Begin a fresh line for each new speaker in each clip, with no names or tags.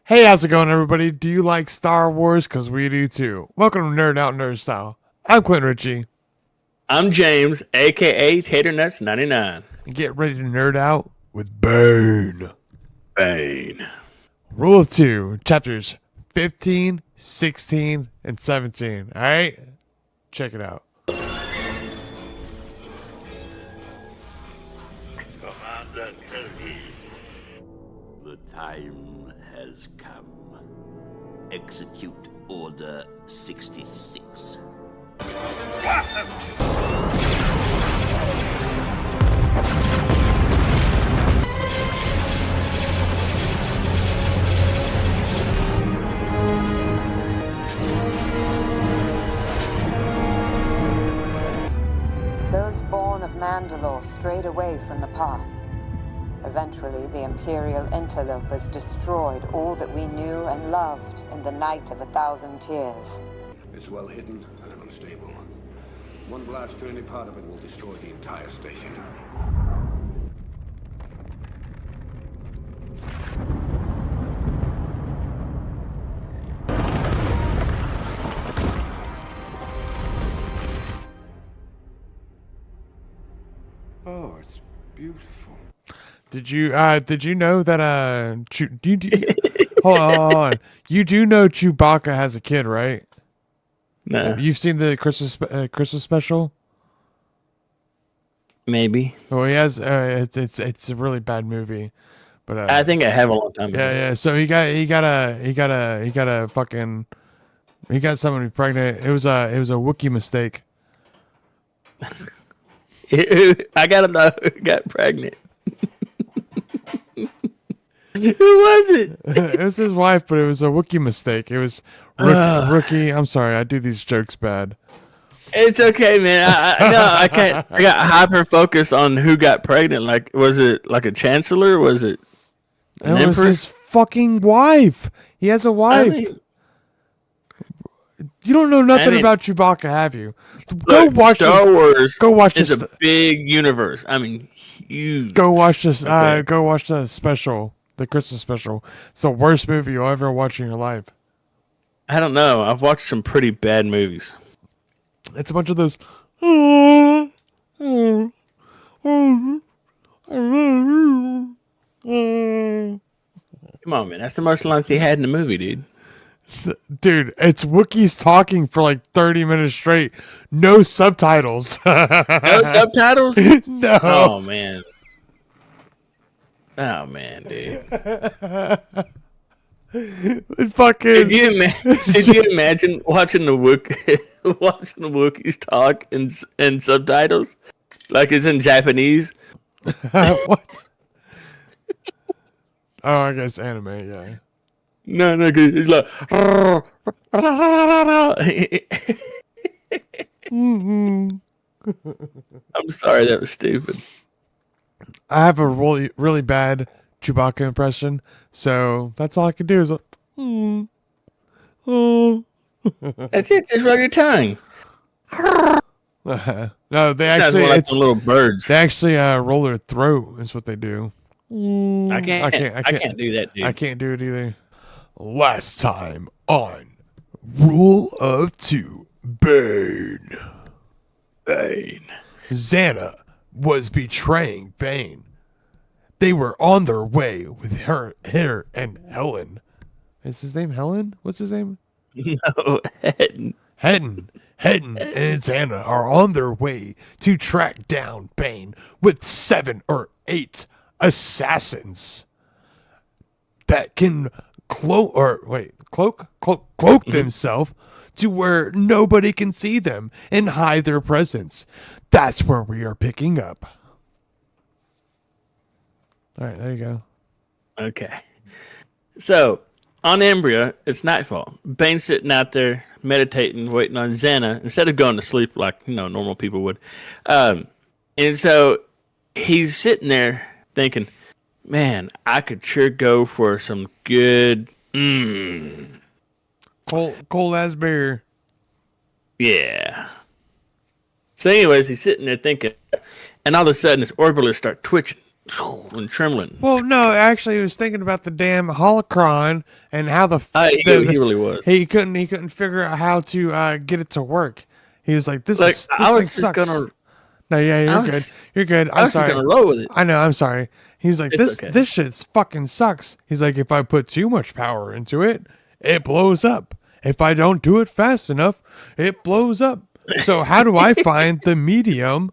Hey, how's it going, everybody? Do you like Star Wars? Because we do too. Welcome to Nerd Out Nerd Style. I'm Clint Ritchie.
I'm James, aka Tater Nuts 99.
And get ready to nerd out with Bane.
Bane.
Rule of Two, chapters 15, 16, and 17. All right? Check it out.
Commander Kelly, the time has come. Execute Order 66.
Those born of Mandalore strayed away from the path. Eventually, the Imperial interlopers destroyed all that we knew and loved in the Night of 1,000 Tears.
It's well hidden and unstable. One blast to any part of it will destroy the entire station. Oh, it's beautiful.
Did you know that hold on. You do know Chewbacca has a kid, right?
No,
You've seen the Christmas special?
maybe.
Well, he has. It's a really bad movie, but
I think I have a long time ago.
yeah. So he got someone pregnant. It was a Wookiee mistake.
I gotta know who got pregnant. Who was it?
It was his wife, but it was a Wookiee mistake. It was rookie. I'm sorry, I do these jokes bad.
It's okay, man. I can't. I got hyper focused on who got pregnant. Like, was it like a chancellor? Was it an
It was his
empress?
fucking wife. He has a
I
wife.
mean,
You don't know nothing
mean-
about Chewbacca, have you? Go
look,
watch
Star
the,
Wars.
Go watch
is
this.
a big universe. I mean, huge.
Go watch this.
Okay.
Go watch the special, the Christmas special. It's the worst movie you'll ever watch in your life.
I don't know. I've watched some pretty bad movies.
It's a bunch of those.
Come on, man. That's the most lines he had in the movie, dude.
Dude, it's Wookiees talking for like 30 minutes straight. No subtitles.
No subtitles?
No.
Oh, man. Oh, man, dude.
Fucking.
Did you imagine watching the watching the Wookiees talk in subtitles? Like it's in Japanese?
What? Oh, I guess anime, yeah.
No, 'cause it's like. I'm sorry, that was stupid.
I have a really, really bad Chewbacca impression, so that's all I can do is.
That's it. Just rub your tongue.
No, they
Sounds
actually
more like
it's,
the little birds.
they actually roll their throat is what they do.
I can't do that, dude.
I can't do it either. Last time on Rule of Two, Bane.
Bane.
Xana was betraying Bane. They were on their way with her and Helen. Is his name Helen? What's his name?
No,
Hedden and Xana are on their way to track down Bane with 7 or 8 assassins that can cloak themselves to where nobody can see them and hide their presence. That's where we are picking up. All right, there you go.
Okay. So, on Embria, it's nightfall. Bane's sitting out there meditating, waiting on Xana, instead of going to sleep like, normal people would. And so, he's sitting there thinking, man, I could sure go for some good,
Cold as beer.
yeah. So anyways, he's sitting there thinking, and all of a sudden his orbitals start twitching. and trembling.
Well, no, actually, he was thinking about the damn holocron and how
He really was.
he couldn't figure out how to get it to work. He was like,
Like
this
I
thing
was just
sucks.
gonna,
No, yeah,
I
you're
was,
good. You're good.
I
I'm
was just
sorry.
gonna roll with it.
I know. I'm sorry. He was like,
It's okay.
this shit fucking sucks. He's like, if I put too much power into it, it blows up. If I don't do it fast enough, it blows up. So how do I find the medium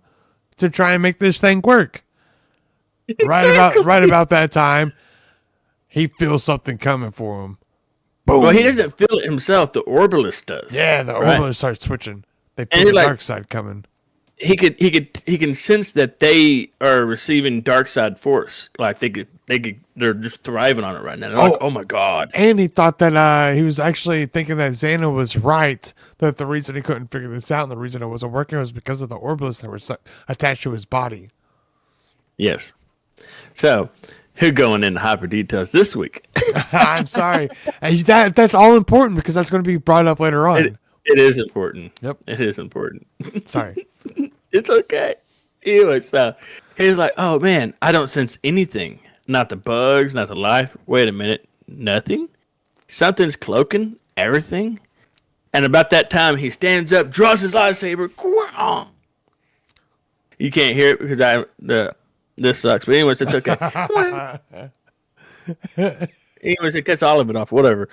to try and make this thing work? Right about that time, he feels something coming for him. Boom.
Well, he doesn't feel it himself. The Orbalist does.
Yeah, the
right?
Orbitals start switching. They feel
And
the
like-
dark side coming.
He can sense that they are receiving dark side force. Like they're just thriving on it right now. They're like, oh my god.
And he thought that he was actually thinking that Xana was right. That the reason he couldn't figure this out and the reason it wasn't working was because of the Orbitals that were attached to his body.
Yes. So, who going into hyper details this week?
I'm sorry. And that's all important because that's going to be brought up later on.
It is important.
Yep.
It is important.
Sorry.
It's okay. Anyway, so he's like, oh man, I don't sense anything. Not the bugs, not the life. Wait a minute. Nothing? Something's cloaking everything? And about that time, he stands up, draws his lightsaber. You can't hear it because this sucks. But anyways, it's okay. Anyways, it cuts all of it off. Whatever.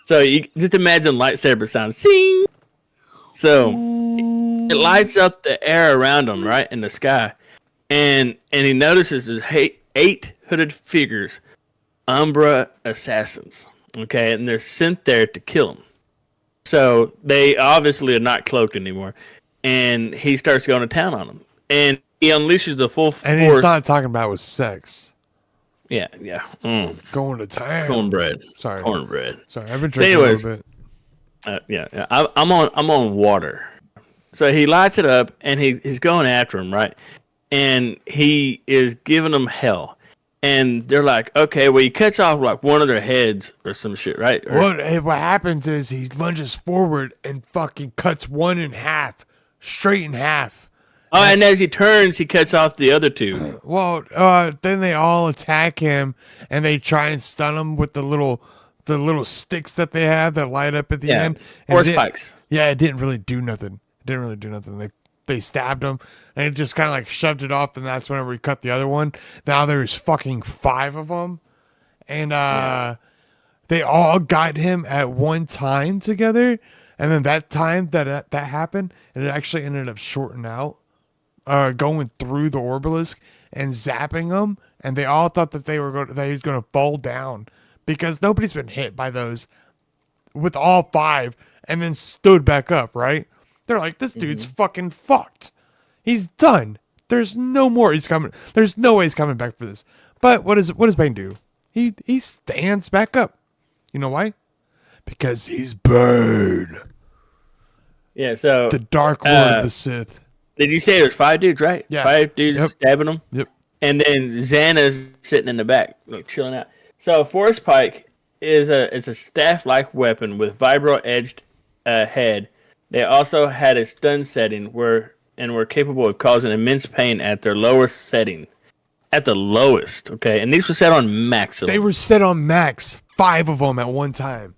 So you just imagine lightsaber sound. Sing. So it lights up the air around him, right, in the sky. And he notices there's 8 hooded figures, Umbra assassins. Okay, and they're sent there to kill him. So they obviously are not cloaked anymore. And he starts going to town on them. And he unleashes the full force.
And he's not talking about with sex.
Yeah.
Going to town.
Cornbread.
Sorry.
Cornbread.
Sorry, I've been drinking
anyways,
a little bit.
Yeah. I'm on water. So he lights it up and he's going after him, right? And he is giving them hell. And they're like, okay, well, he cuts off like one of their heads or some shit, right?
What happens is he lunges forward and fucking cuts one in half, straight in half.
Oh, and as he turns, he cuts off the other 2.
Well, then they all attack him and they try and stun him with the little sticks that they have that light up at the end.
Force spikes.
Yeah, it didn't really do nothing. It didn't really do nothing. They stabbed him and it just kind of like shoved it off, and that's whenever he cut the other one. Now there's fucking 5 of them, and they all got him at one time together. And then that time that happened, it actually ended up shorting out, going through the Orbalisk and zapping them, and they all thought that he was going to fall down because nobody's been hit by those with all 5 and then stood back up, right? They're like, this dude's fucking fucked. He's done. There's no more. He's coming. There's no way he's coming back for this. But what does Bane do? He stands back up. You know why? Because he's Bane.
Yeah, so
The Dark Lord of the Sith.
did you say there's 5 dudes, right?
Yeah.
5 dudes stabbing them?
Yep.
And then Xana's sitting in the back, like chilling out. So Force Pike is a staff-like weapon with vibro-edged head. They also had a stun setting were capable of causing immense pain at their lowest setting. At the lowest, okay? And these were set on maximum.
They were set on max. 5 of them at one time.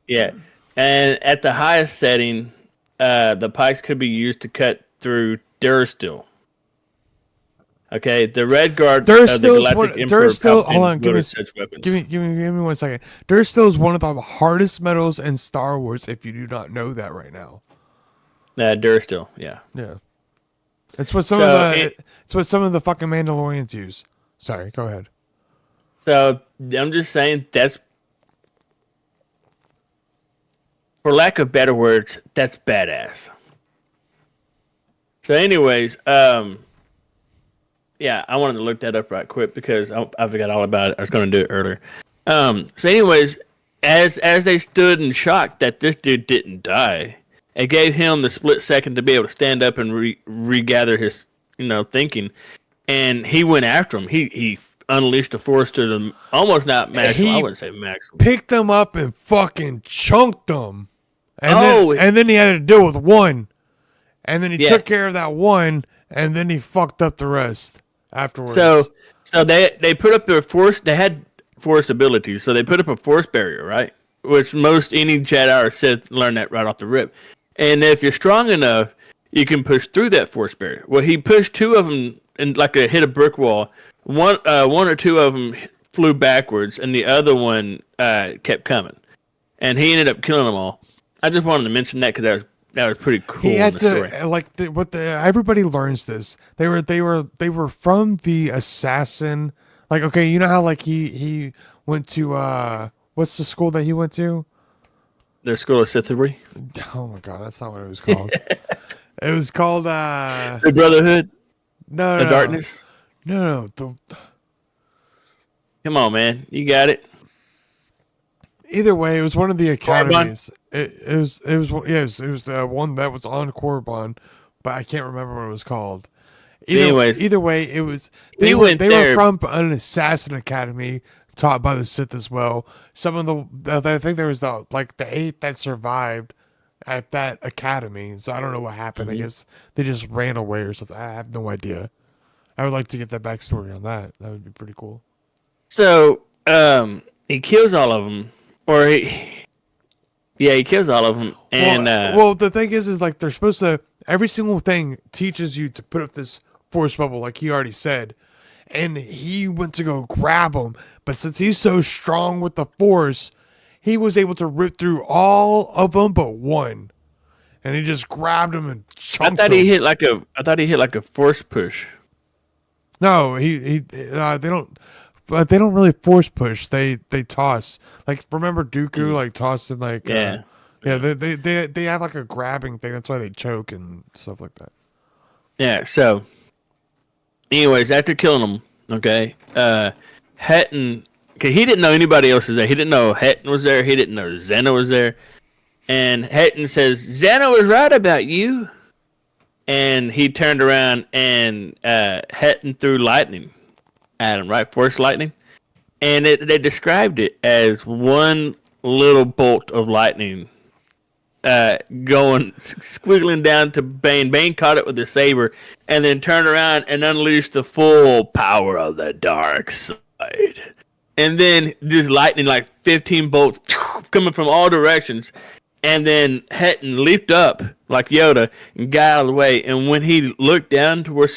Yeah. And at the highest setting, the pikes could be used to cut through Dursteel. Okay, the Red Guard of the Galactic Emperor
hold on, give me
such weapons.
give me 1 second. Dursteel is one of the hardest metals in Star Wars. If you do not know that right now,
Dursteel, yeah.
yeah, it's what some of the fucking Mandalorians use. Sorry, go ahead.
So I'm just saying that's, for lack of better words, that's badass. So, anyways, yeah, I wanted to look that up right quick because I forgot all about it. I was going to do it earlier. So, anyways, as they stood in shock that this dude didn't die, it gave him the split second to be able to stand up and regather his, thinking, and he went after him. He unleashed the force to them, almost not maximum. I wouldn't say maximum.
Picked them up and fucking chunked them,
Oh.
and then he had to deal with one, and then he
Yeah.
took care of that one, and then he fucked up the rest afterwards.
So they put up their force. They had force abilities, so they put up a force barrier, right? Which most any Jedi or Sith learn that right off the rip. And if you're strong enough, you can push through that force barrier. Well, he pushed two of them and like a hit a brick wall. One or two of them flew backwards, and the other one kept coming, and he ended up killing them all. I just wanted to mention that because that was pretty cool.
He
in
had
the
to
story.
like everybody learns this. They were from the assassin. Like, okay, you know how like he went to what's the school that he went to?
Their school of Sithary,
Oh my god, that's not what it was called. It was called
the Brotherhood,
no
the
no no
Darkness.
no
Come on, man, you got it.
either way, it was one of the
Korriban?
academies. It was the one that was on Korriban, but I can't remember what it was called.
Anyways,
Either way, it was
he
they
went
were
there.
from an assassin academy taught by the Sith as well. Some of I think there was the 8 that survived at that academy. So I don't know what happened. I guess they just ran away or something. I have no idea. I would like to get that backstory on that. That would be pretty cool.
So, he kills all of them, or he kills all of them, and
Well, the thing is like they're supposed to. Every single thing teaches you to put up this force bubble, like he already said. And he went to go grab him, but since he's so strong with the force, he was able to rip through all of them but one, and he just grabbed him and
I
chunked
thought
him.
I thought he hit like a force push.
No, they don't really force push. They toss. Like, remember Dooku like tossed in like
Yeah.
yeah. They have like a grabbing thing. That's why they choke and stuff like that.
Yeah. So, anyways, after killing him, okay, Hetton, okay, he didn't know anybody else was there. He didn't know Hetton was there. He didn't know Zena was there. And Hetton says, "Zena was right about you." And he turned around and Hetton threw lightning at him, right? Force lightning. And they described it as one little bolt of lightning going squiggling down to Bane. Bane caught it with his saber and then turned around and unleashed the full power of the dark side. And then this lightning, like 15 bolts coming from all directions. And then Hetton leaped up like Yoda and got out of the way. And when he looked down to where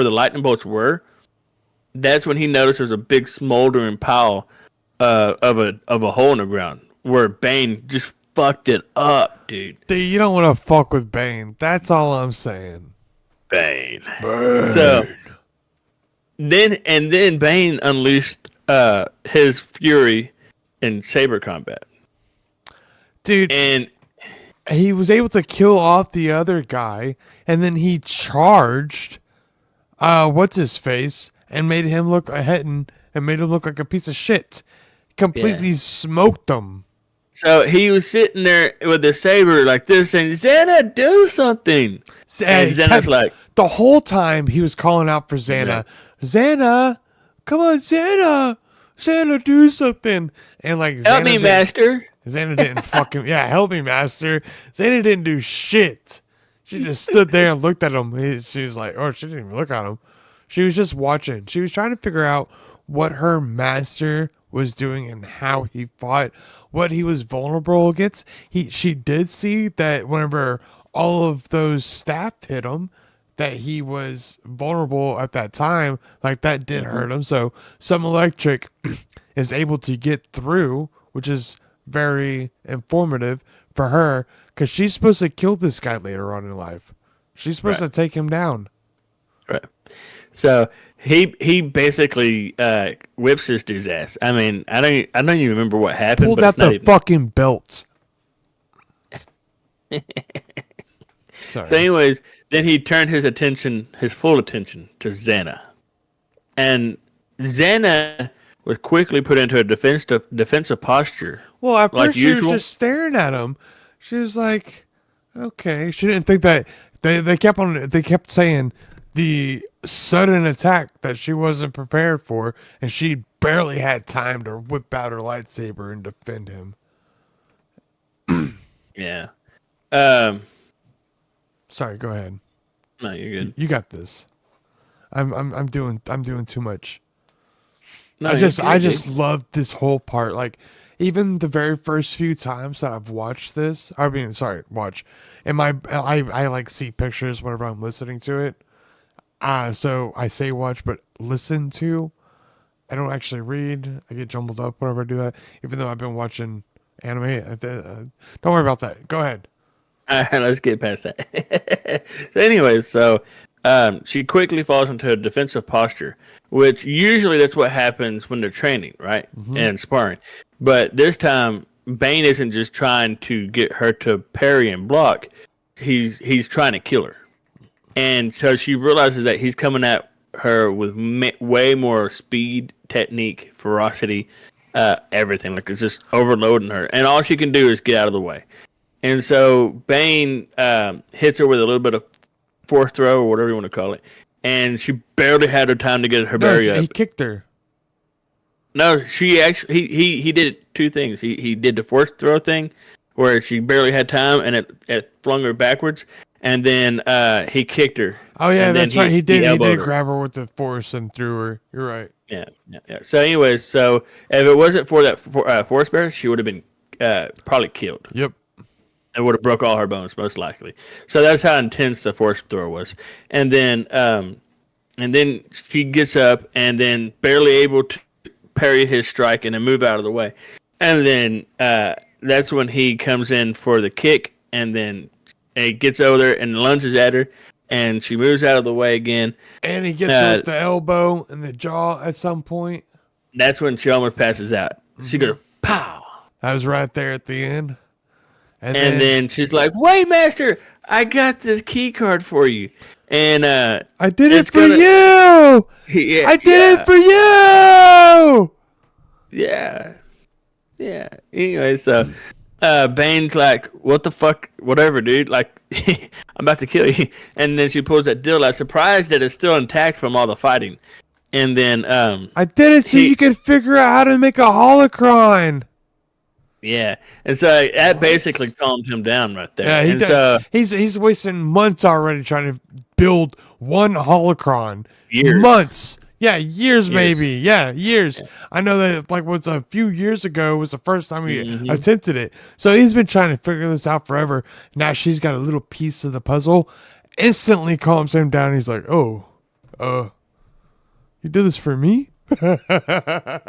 the lightning bolts were, that's when he noticed there's a big smoldering pile of a hole in the ground where Bane just fucked it up, dude.
Dude, you don't want to fuck with Bane. That's all I'm saying.
Bane. So then Bane unleashed his fury in saber combat,
Dude,
and
he was able to kill off the other guy, and then he charged what's his face and made him look and made him look like a piece of shit. Completely smoked him.
so he was sitting there with the saber like this, saying, "Xana, do something." And Xana's like,
the whole time he was calling out for Xana. Xana, come on, Xana. Xana, do something. And like,
"Help me, master."
Xana didn't fucking, yeah, help me, master. Xana didn't do shit. She just stood there and looked at him. She was like, or she didn't even look at him. She was just watching. She was trying to figure out what her master was doing and how he fought, what he was vulnerable against. She did see that whenever all of those staff hit him, that he was vulnerable at that time. Like, that did hurt him. So some electric is able to get through, which is very informative for her, because she's supposed to kill this guy later on in life. She's supposed to take him down.
Right. So he basically whips this dude's ass. I mean, I don't even remember what happened.
Pulled
but
out
it's not
the
even...
fucking belt. Sorry.
So, anyways, then he turned his full attention to Xana, and Xana was quickly put into a defensive posture.
Well, at
like
first she
usual.
was just staring at him. She was like, okay. She didn't think that they kept saying the sudden attack that she wasn't prepared for, and she barely had time to whip out her lightsaber and defend him.
Yeah.
Sorry, go ahead.
No, you're good.
You got this. I'm doing too much.
No,
I
you're
just I
good,
just
dude.
love this whole part. Like even the very first few times that I've watched this, I mean, sorry, watch. And I like see pictures whenever I'm listening to it. So I say watch, but listen to. I don't actually read. I get jumbled up whenever I do that. Even though I've been watching anime, don't worry about that. Go ahead.
All right, let's get past that. So, anyway, she quickly falls into a defensive posture, which usually that's what happens when they're training, right, and sparring. But this time, Bane isn't just trying to get her to parry and block; he's trying to kill her. And so she realizes that he's coming at her with way more speed, technique, ferocity, everything. Like it's just overloading her, and all she can do is get out of the way. And so Bane hits her with a little bit of fourth throw or whatever you want to call it, and she barely had her time to get her
No,
berry
he
up.
kicked her.
No, she actually he did two things. He did the fourth throw thing, where she barely had time and it flung her backwards, and then he kicked her.
Oh yeah,
And then
that's right. He did. He
elbowed
did
her.
grab her with the force and threw her. You're right.
Yeah, yeah, yeah. So, anyways, so if it wasn't for that force bear, she would have been probably killed.
Yep.
It would have broke all her bones, most likely. So that's how intense the force throw was. And then she gets up and then barely able to parry his strike and then move out of the way. And then that's when he comes in for the kick, and then he gets over there and lunges at her, and she moves out of the way again.
And he gets her with the elbow and the jaw at some point.
That's when she almost passes out. She goes, pow!
I was right there at the end.
And then she's like, "Wait, Master, I got this key card for you." And
I did it
it's
for
gonna-
you.
yeah,
I did
yeah,
it for you.
yeah, yeah. Anyway, so Bane's like, "What the fuck? Whatever, dude. Like, I'm about to kill you." And then she pulls that deal out, surprised that it's still intact from all the fighting. And then
I did it so you could figure out how to make a holocron.
yeah, and so that basically calmed him down right there.
Yeah, he
and
does.
so
He's wasting months already trying to build one holocron.
Years.
Months. Yeah, years maybe. Yeah, years. I know that like was a few years ago was the first time he attempted it. So he's been trying to figure this out forever. Now she's got a little piece of the puzzle. Instantly calms him down. He's like, "Oh, you did this for me?"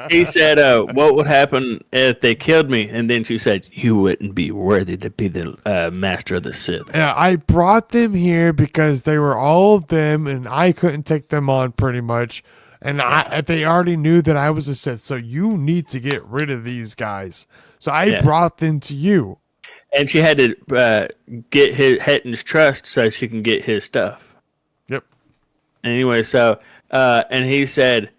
he said, "What would happen if they killed me?" And then she said, "You wouldn't be worthy to be the master of the Sith."
Yeah, I brought them here because they were all of them, and I couldn't take them on pretty much. And they already knew that I was a Sith, so you need to get rid of these guys. So I brought them to you.
And she had to get his Hetton's trust so she can get his stuff.
Yep.
Anyway, so and he said,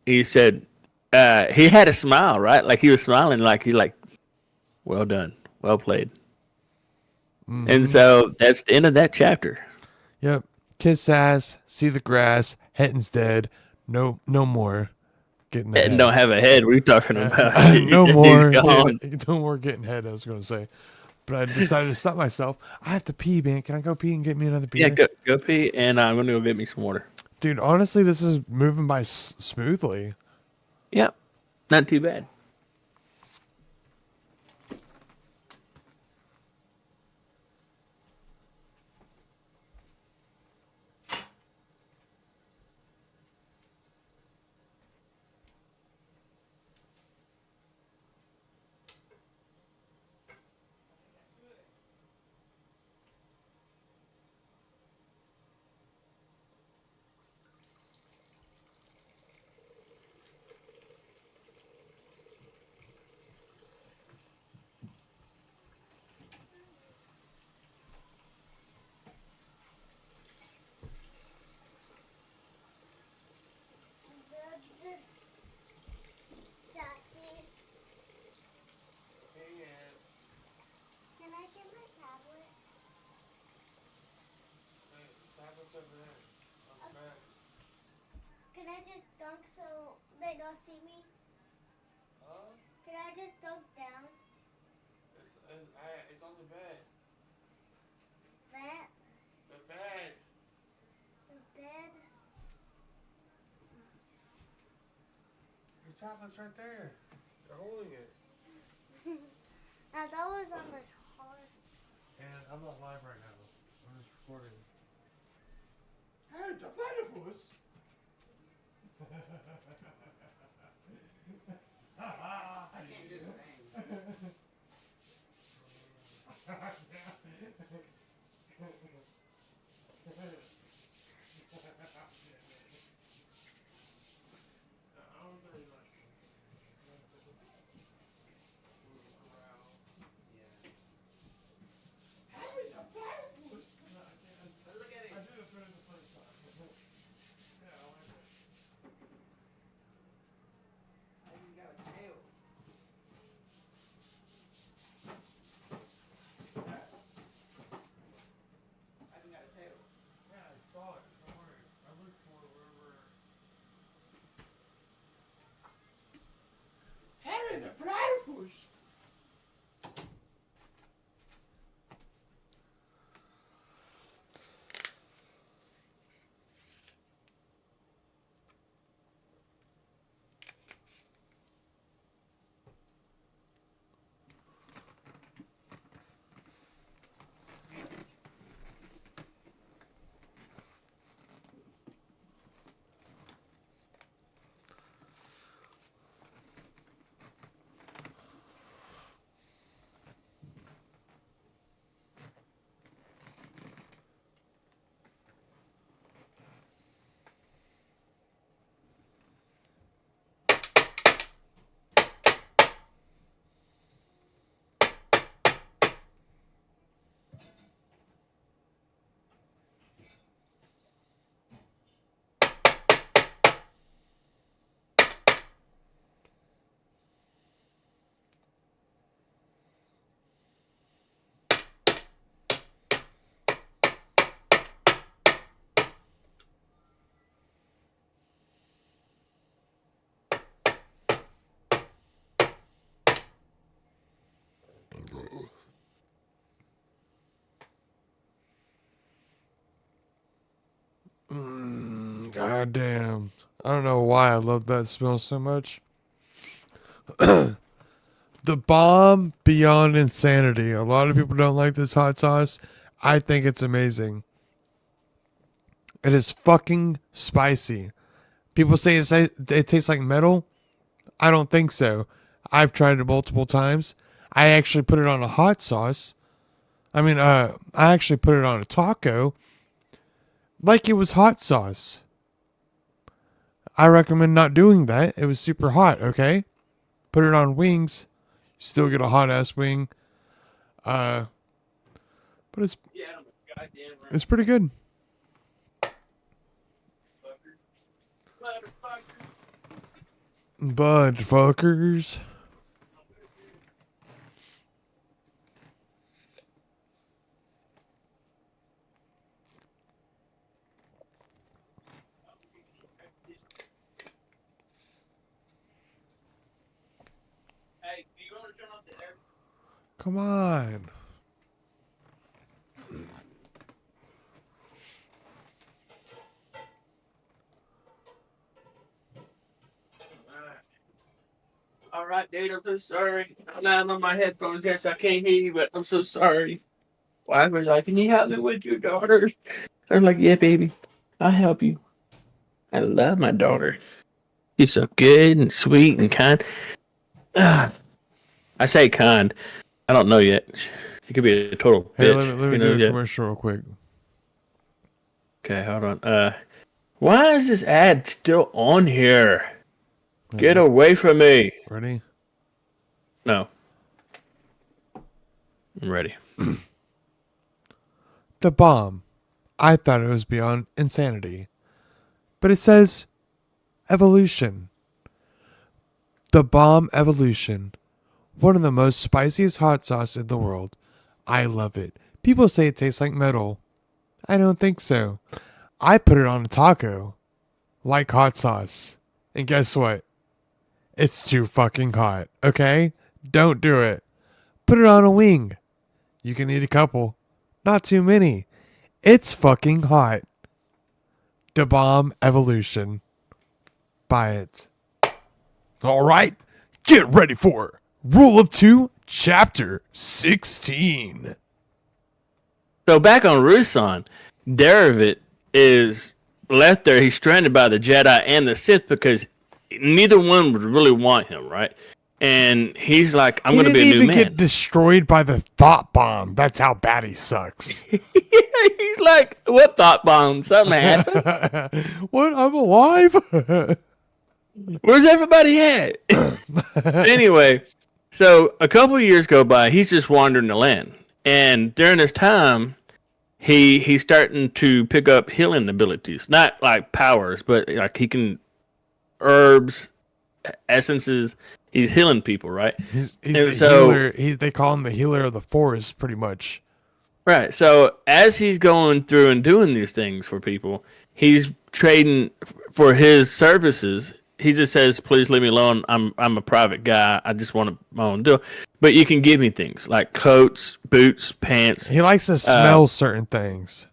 he had a smile, right? Like he was smiling, like well done, well played. And so that's the end of that chapter.
Yep. Kiss ass, see the grass, Hetton's dead. No more getting
Hetton
head.
don't have a head. What are you talking about?
No
He's
more.
gone.
No more getting head, I was going to say. But I decided to stop myself. I have to pee, man. Can I go pee and get me another beer?
Yeah, go pee, and I'm gonna go get me some water.
Dude, honestly, this is moving by smoothly.
Yep, not too bad.
Can I get my tablet? Can I just dunk so they don't see me? Can I just dunk down?
It's on the bed.
That?
The bed.
The bed?
chocolate's right there. You're holding it.
Now that was on the chart.
And I'm not live right now. I'm just recording. Hey, the platypus!
I can't do the same. Look at it.
I did it better the first time. Yeah, I like it.
I even got a tail. I even got a tail.
Yeah, I saw it. Don't worry. I looked for it wherever. Harry the platypus! God damn. I don't know why I love that smell so much. The bomb beyond insanity. A lot of people don't like this hot sauce. I think it's amazing. It is fucking spicy. People say it tastes like metal. I don't think so. I've tried it multiple times. I actually put it on a hot sauce. I actually put it on a taco like it was hot sauce. I recommend not doing that. It was super hot, okay? Put it on wings. Still get a hot ass wing. But it's
Yeah, goddamn right.
it's pretty good. Bud fuckers.
Hey, do you want to turn off the air?
Come on.
All right, dude. I'm so sorry. I'm not on my headphones here, so I can't hear you. But I'm so sorry. Wife was like, "Can you help me with your daughter?" I'm like, "Yeah, baby. I'll help you." I love my daughter. She's so good and sweet and kind. I say kind. I don't know yet. She could be a total
Hey,
bitch.
let me
Who
do
knows
a
yet?
commercial real quick.
Okay, hold on. Why is this ad still on here? Get away from me.
Ready?
No. I'm ready.
The bomb. I thought it was beyond insanity. But it says evolution. The bomb evolution. One of the most spiciest hot sauce in the world. I love it. People say it tastes like metal. I don't think so. I put it on a taco. Like hot sauce. And guess what? It's too fucking hot. Okay? Don't do it. Put it on a wing. You can eat a couple. Not too many. It's fucking hot. The bomb evolution. Buy it. All right, get ready for Rule of Two, Chapter 16.
So back on Rusan, Daravit is left there. He's stranded by the Jedi and the Sith because neither one would really want him, right? And he's like, I'm
He
going to
didn't
be a new
even
man.
get destroyed by the thought bomb. That's how bad he sucks.
He's like, what thought bomb? Something happened?
What? I'm alive?
Where's everybody at? So anyway, so a couple of years go by. He's just wandering the land. And during this time, he's starting to pick up healing abilities. Not like powers, but like he can herbs, essences. He's healing people, right?
He's
And
the
so-
healer. They call him the healer of the forest, pretty much.
Right. So as he's going through and doing these things for people, he's trading for his services. He just says, "Please leave me alone. I'm a private guy. I just want my own deal. But you can give me things like coats, boots, pants."
He likes to smell certain things.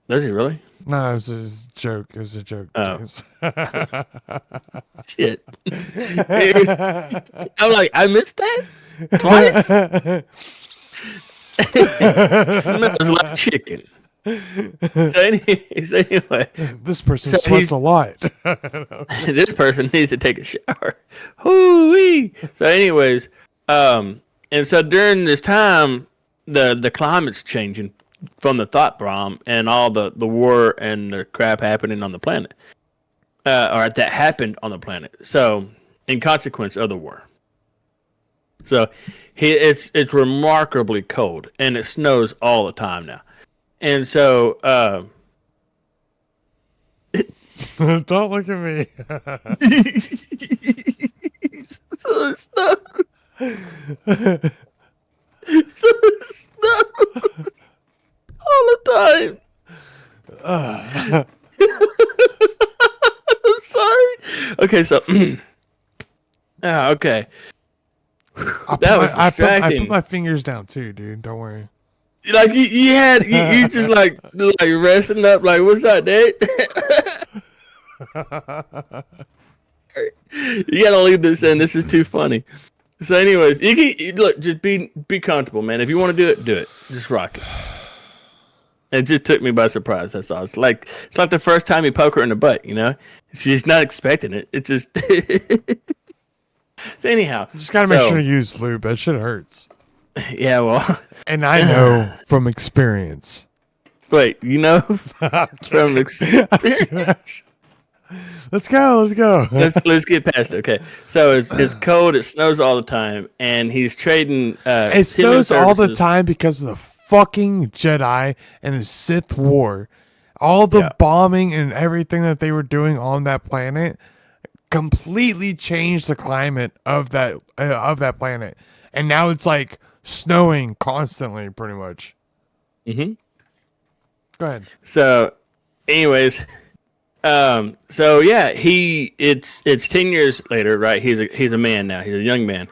Does he really?
No, it was a joke. It was a joke.
Oh.
James.
Shit. I'm like, I missed that twice. Smells like chicken. So anyway,
This person
So
sweats
he's-
a lot.
this person needs to take a shower. Hoo-wee. So anyways, and so during this time, the climate's changing from the thought bomb and all the war and the crap happening on the planet, or that happened on the planet. So in consequence of the war. So it's remarkably cold and it snows all the time now. And so
Don't look at me.
so snow. So snow all the time. I'm sorry. Okay, so okay. That was
I
distracting.
put my fingers down too, dude. Don't worry.
Like you just like resting up. Like, what's up, dude? You gotta leave this in. This is too funny. So, anyways, look. Just be comfortable, man. If you want to do it, do it. Just rock it. It just took me by surprise. That's all. It's like the first time you poke her in the butt. You know, she's not expecting it. It just. So anyhow,
You just gotta make sure to use lube. That shit hurts.
Yeah, well,
And I know from experience.
wait. You know, from experience.
Let's go.
Let's get past it. Okay, so it's cold. It snows all the time, and he's trading.
It
healing
snows all the
services.
time because of the fucking Jedi and the Sith War. All the
Yeah.
bombing and everything that they were doing on that planet completely changed the climate of that planet. And now it's like snowing constantly, pretty much.
Mhm.
Go ahead.
So, anyways, so yeah, it's 10 years later, right? He's a man now. He's a young man,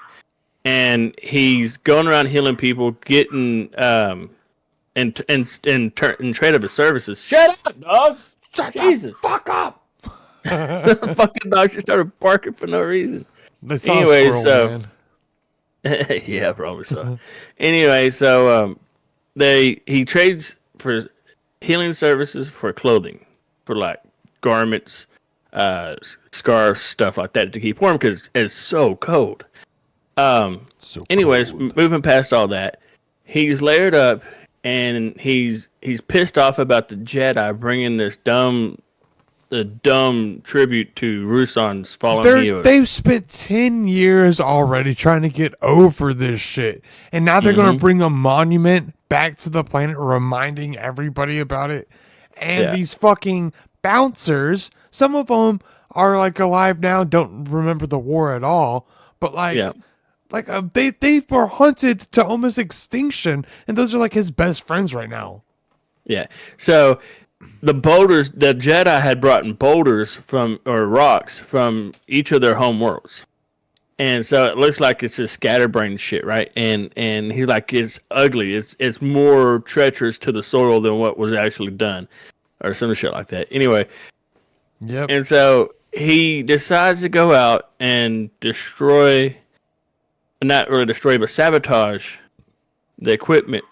and he's going around healing people, getting in trade of his services. Shut up, dog! Jesus,
Fuck up.
fucking dog! She started barking for no reason.
That's not
Anyway,
a squirrel,
so-
man.
Yeah, probably so. Anyway, so he trades for healing services for clothing, for like garments, scarves, stuff like that to keep warm because it's so cold.
So
Anyways,
cold.
moving past all that, he's layered up and he's pissed off about the Jedi bringing this dumb tribute to Rusan's fallen heroes.
They've spent 10 years already trying to get over this shit. And now they're going to bring a monument back to the planet reminding everybody about it. And
Yeah.
these fucking bouncers, some of them are like alive now, don't remember the war at all. But like,
Yeah.
they were hunted to almost extinction. And those are like his best friends right now.
Yeah. So the Jedi had brought in boulders or rocks from each of their home worlds. And so it looks like it's just scatterbrained shit, right? And he's like, it's ugly. It's more treacherous to the soil than what was actually done, or some shit like that. Anyway,
Yep.
and so he decides to go out and destroy, not really destroy, but sabotage the equipment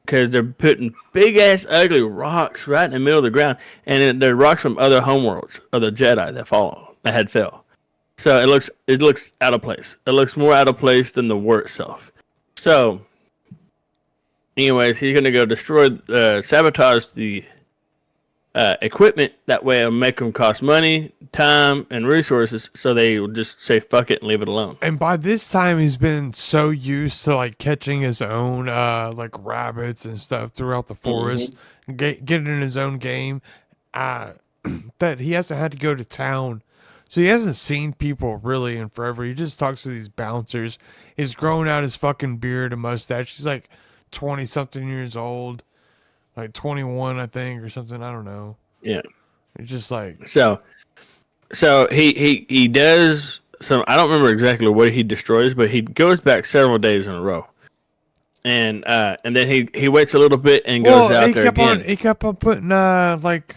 because they're putting big ass ugly rocks right in the middle of the ground, and they're rocks from other homeworlds of the Jedi that had fell. So it looks out of place. It looks more out of place than the war itself. So, anyways, he's gonna go sabotage the equipment. That way, it'll make them cost money, time, and resources. So they will just say fuck it and leave it alone.
And by this time, he's been so used to like catching his own like rabbits and stuff throughout the forest, getting his own game, uh, that he hasn't had to go to town. So he hasn't seen people really in forever. He just talks to these bouncers. He's growing out his fucking beard and mustache. He's like 20 something years old, like 21, I think, or something. I don't know.
Yeah.
It's just like,
So he does some. I don't remember exactly what he destroys, but he goes back several days in a row, and then he waits a little bit and goes out there again.
he kept on putting like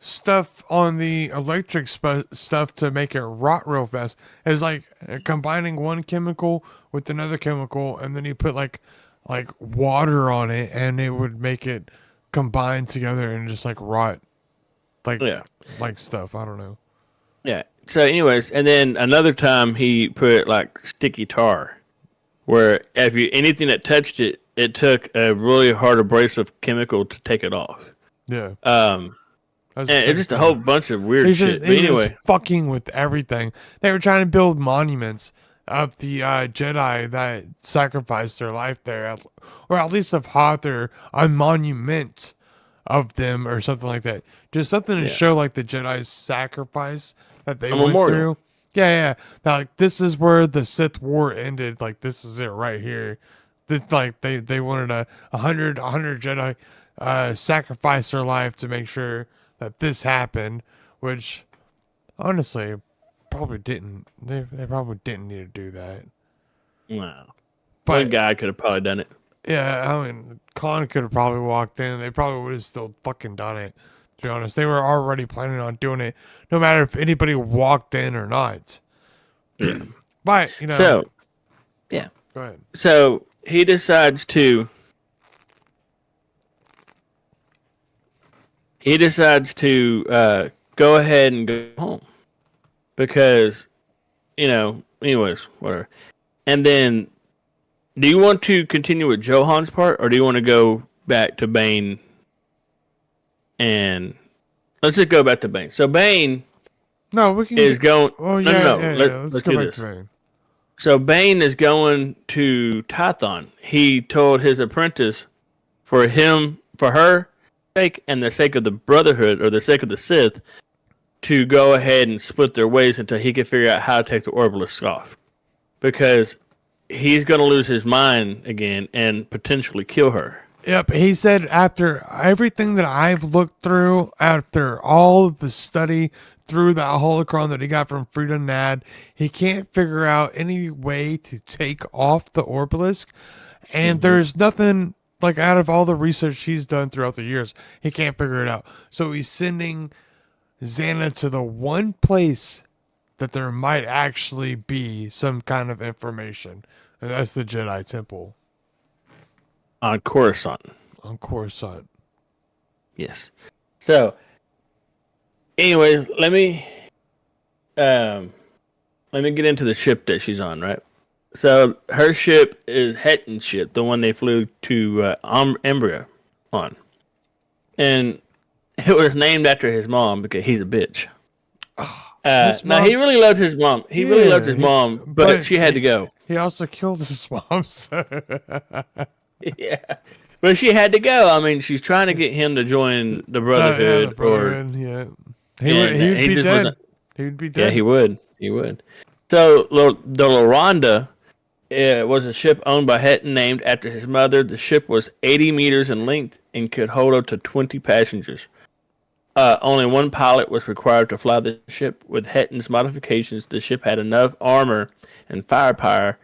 stuff on the electric stuff to make it rot real fast. It's like combining one chemical with another chemical, and then he put like water on it, and it would make it combine together and just like rot, like like stuff. I don't know.
Yeah. So, anyways, and then another time he put like sticky tar, where if you anything that touched it, it took a really hard abrasive chemical to take it off.
Yeah.
And it's just a whole bunch of weird shit. But anyway,
just fucking with everything. They were trying to build monuments of the Jedi that sacrificed their life there, or at least of Hoth, a monument of them, or something like that. Just something to show like the Jedi's sacrifice that they went through. Yeah. Now, like, this is where the Sith War ended. Like, this is it right here. This, like they wanted a hundred Jedi sacrifice their life to make sure that this happened, which honestly probably didn't. They probably didn't need to do that.
wow.
But
One guy could have probably done it.
yeah, I mean, Khan could have probably walked in. They probably would have still fucking done it. To be honest, they were already planning on doing it, no matter if anybody walked in or not.
Yeah.
But you know,
So, yeah.
go ahead.
So he decides to. Go ahead and go home because, anyways, whatever. And then, do you want to continue with Johan's part, or do you want to go back to Bane? And let's just go back to Bane. So Bane
No, we can.
is going.
Oh yeah,
no.
Let's go
do
back
this.
to Bane.
So Bane is going to Tython. He told his apprentice, for her sake, and the sake of the Brotherhood, or the sake of the Sith, to go ahead and split their ways until he can figure out how to take the Orbalisk off, because he's going to lose his mind again and potentially kill her.
Yep, he said after everything that I've looked through, after all of the study through that holocron that he got from Frida Nad, he can't figure out any way to take off the Orbalisk. And there's nothing, like, out of all the research he's done throughout the years, he can't figure it out. So he's sending Xana to the one place that there might actually be some kind of information. And that's the Jedi Temple
On Coruscant.
on Coruscant.
Yes. So, anyways, let me get into the ship that she's on, right? So her ship is Hetton's ship, the one they flew to Embria on, and it was named after his mom because he's a bitch. Now he really loved his mom. He really loved his mom, but she had to go.
He also killed his mom. So.
Yeah, but she had to go. I mean, she's trying to get him to join the Brotherhood,
the Brotherhood, yeah. He'd be
just
dead.
wasn't-
He'd be dead.
Yeah, he would. He would. So the Loranda was a ship owned by Hetton named after his mother. The ship was 80 meters in length and could hold up to 20 passengers. Only one pilot was required to fly the ship. With Hetton's modifications, the ship had enough armor and firepower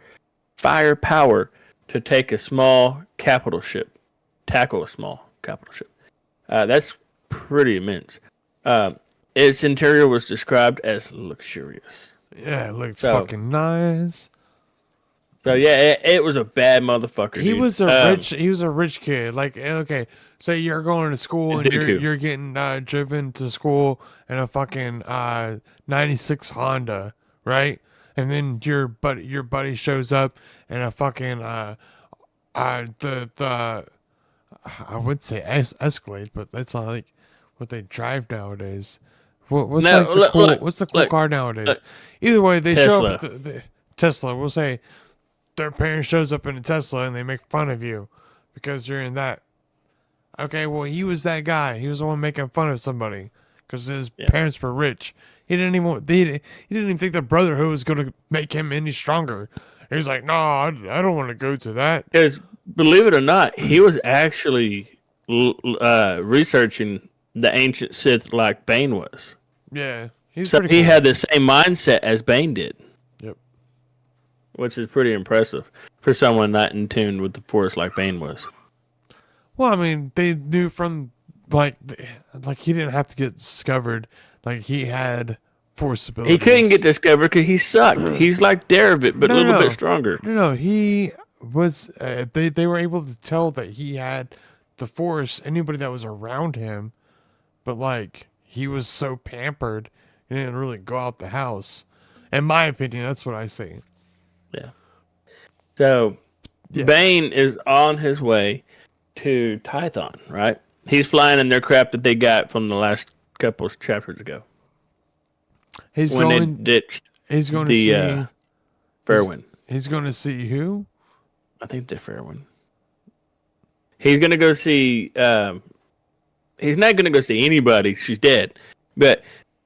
to take a small capital ship, tackle a small capital ship. That's pretty immense. its interior was described as luxurious.
Yeah, it looked
So-
fucking nice.
So yeah, it was a bad motherfucker.
He
dude.
was a rich kid. Like, okay, say you're going to school and
Dooku.
you're getting driven to school in a fucking 96 Honda, right? And then your buddy shows up in a fucking the I would say Escalade, but that's not like what they drive nowadays. What's
No,
like the
look,
cool?
look,
What's the cool
look,
car nowadays?
look.
Either way, they show up
Tesla.
with the Tesla. We'll say their parent shows up in a Tesla and they make fun of you because you're in that. Okay, well, he was that guy. He was the one making fun of somebody because his parents were rich. He didn't even think the Brotherhood was going to make him any stronger. He was like, "No, I don't want to go to that."
Because believe it or not, he was actually researching the ancient Sith like Bane was.
Yeah, he's
So
pretty
he
cool.
had the same mindset as Bane did,
Yep.
which is pretty impressive for someone not in tune with the Force like Bane was.
Well, I mean, they knew from like he didn't have to get discovered. Like he had force abilities.
He couldn't get discovered because he sucked. He's like Derevit, but a little
No.
bit stronger.
No, he was. They were able to tell that he had the force. Anybody that was around him, but like he was so pampered, he didn't really go out the house. In my opinion, that's what I see.
Yeah. So
Yeah.
Bane is on his way to Tython, right? He's flying in their crap that they got from the last couple of chapters ago
He's
when they
going.
ditched
He's going to
the
see.
Fairwind.
He's going to see who?
I think the Fairwind. He's gonna go see. He's not gonna go see anybody. She's dead, but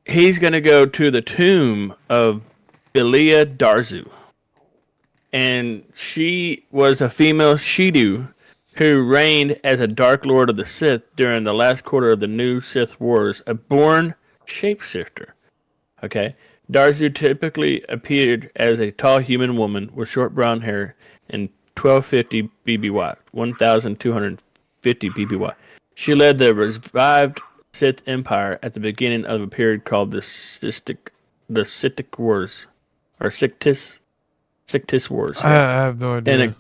he's gonna go to the tomb of Belia Darzu, and she was a female Shidu who reigned as a Dark Lord of the Sith during the last quarter of the new Sith Wars, a born shapeshifter. Okay. Darzu typically appeared as a tall human woman with short brown hair and 1250 BBY, 1250 BBY. She led the revived Sith Empire at the beginning of a period called the Sithic Wars, or Sictis Wars.
I have no idea.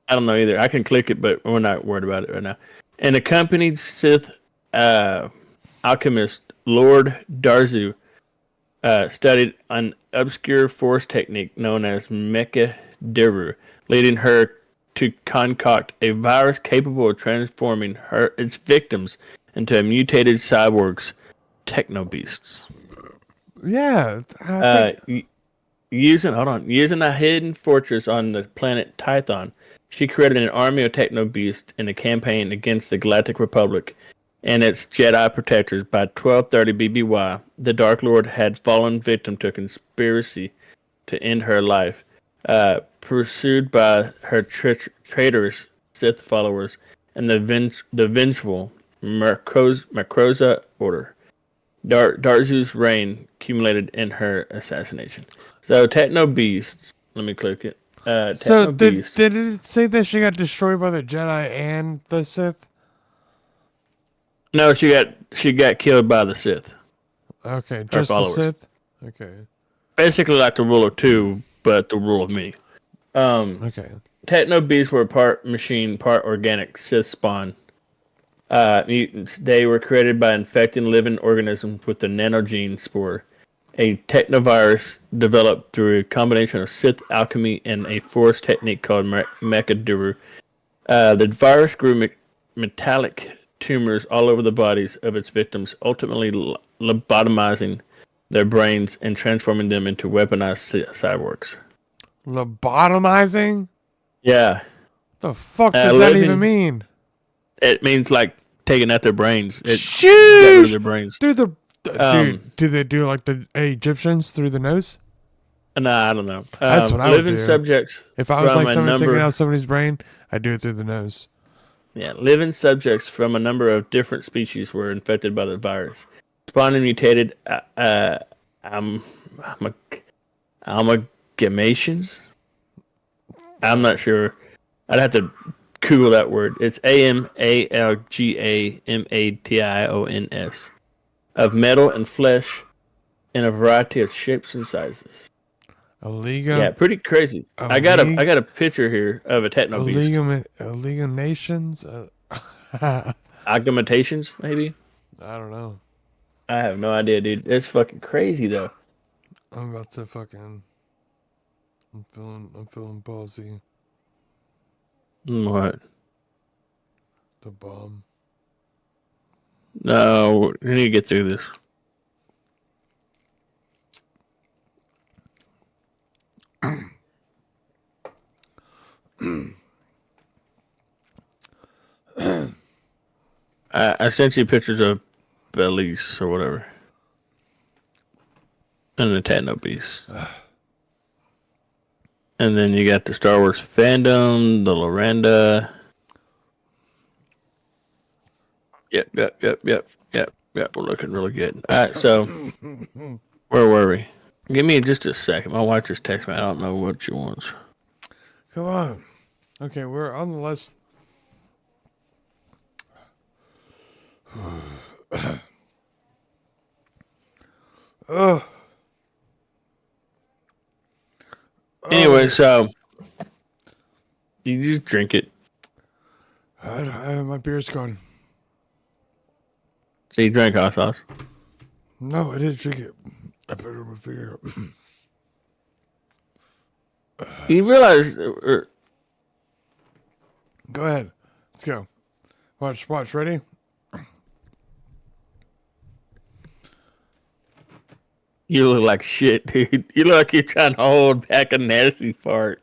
I don't know either. I can click it, but we're not worried about it right now. An accompanied Sith alchemist, Lord Darzu, studied an obscure force technique known as Mecha Deru, leading her to concoct a virus capable of transforming its victims into mutated cyborgs, techno beasts.
Yeah.
Using a hidden fortress on the planet Tython, she created an army of techno beasts in a campaign against the Galactic Republic and its Jedi protectors. By 1230 BBY, the Dark Lord had fallen victim to a conspiracy to end her life, pursued by her traitorous Sith followers and the vengeful Macroza Order. Darzu's reign accumulated in her assassination. So, Techno Beasts. Let me click it.
So
Beasts.
did it say that she got destroyed by the Jedi and the Sith?
No, she got killed by the Sith.
Okay, just the
followers.
Sith. Okay.
Basically, like the rule of two, but the rule of me.
Okay.
Techno Beasts were part machine, part organic Sith spawn mutants. They were created by infecting living organisms with the nanogene spore, a technovirus developed through a combination of Sith alchemy and a force technique called Mechaduru. The virus grew metallic tumors all over the bodies of its victims, ultimately lobotomizing their brains and transforming them into weaponized cyborgs.
Lobotomizing?
Yeah,
The fuck does that
living-
even mean?
it means like taking out their brains. It got rid of
Sheesh!
their brains.
Through the
Um,
dude, do they do like the Egyptians through the nose?
Nah, I don't know.
That's what I would
living
do.
subjects.
If I was
from
like
a
somebody
number-
taking out somebody's brain, I'd do it through the nose.
Yeah, living subjects from a number of different species were infected by the virus. Spawning mutated amalgamations. I'm not sure. I'd have to Google that word. It's AMALGAMATIONS. of metal and flesh in a variety of shapes and sizes.
A League
Yeah, pretty crazy.
A
I got
league?
a picture here of a techno beast.
A League of Nations? I
Augmentations, maybe?
don't know.
I have no idea, dude. It's fucking crazy though.
I'm about to fucking. I'm feeling ballsy.
What?
The bomb.
No, we need to get through this. I sent you pictures of Belize or whatever. And the Techno Beast. And then you got the Star Wars fandom, the Loranda. Yep. We're looking really good. All right, so where were we? Give me just a second. My wife just texted me. I don't know what she wants.
Come on. Okay, we're on the list. Ugh.
Anyway, so you just drink it.
My beer's gone.
So you drank hot sauce.
No, I didn't drink it. I put it on my finger.
You realize
Go ahead. Let's go. Watch. Ready?
you look like shit, dude. You look like you're trying to hold back a nasty fart.